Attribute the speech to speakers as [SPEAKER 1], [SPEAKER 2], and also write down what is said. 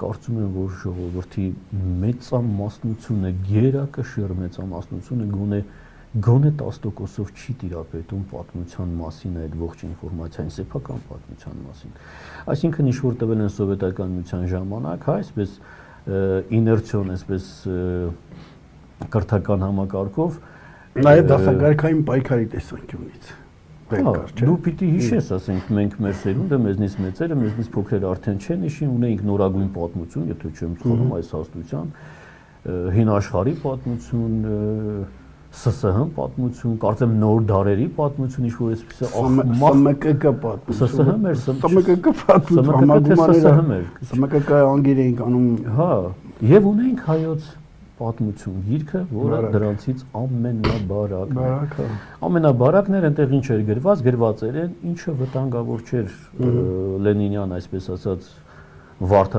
[SPEAKER 1] կարծում եմ, որ ժողովրդի մեծամասնությունը, գերակշիռ մեծամասնությունը գոնե 10%-ով չի տիրապետում պատմության մասին, այդ ողջ ինֆորմացիային, սեփական պատմության մասին։ Այսինքն ինչ-որ տվել են սովետական միության ժամանակ, հա, այսպես իներցիոն, այսպես կրթական համակարգով,
[SPEAKER 2] նաև դասակարգային պայքարի տեսանկյունից։
[SPEAKER 1] Դու պիտի հիշես, ասենք, մենք մեր սերունդը, մեզնից մեծերը, մեզնից փոքրերը արդեն չեն հիշի, ունեինք նորագույն պատմություն, եթե չեմ սխալվում այս հաստության, հին աշխարհի պատմություն, ՍՍՀ պատմություն, կարծեմ նոր դարերի պատմություն, ինչ-որ այսպես
[SPEAKER 2] ՍՄԿԿ պատմություն։ ՍՄԿԿ պատմություն, համագումարները, ՍՄԿԿ անգիր էինք անում։
[SPEAKER 1] Հա, եւ ունեինք հայոց պատմություն, գիրքը, որը դրանցից ամենաբարակն է։ Ամենաբարակն էր, այնտեղ ինչ էր գրված էր, ինչը վտանգավոր չէր Լենինյան, այսպես ասած,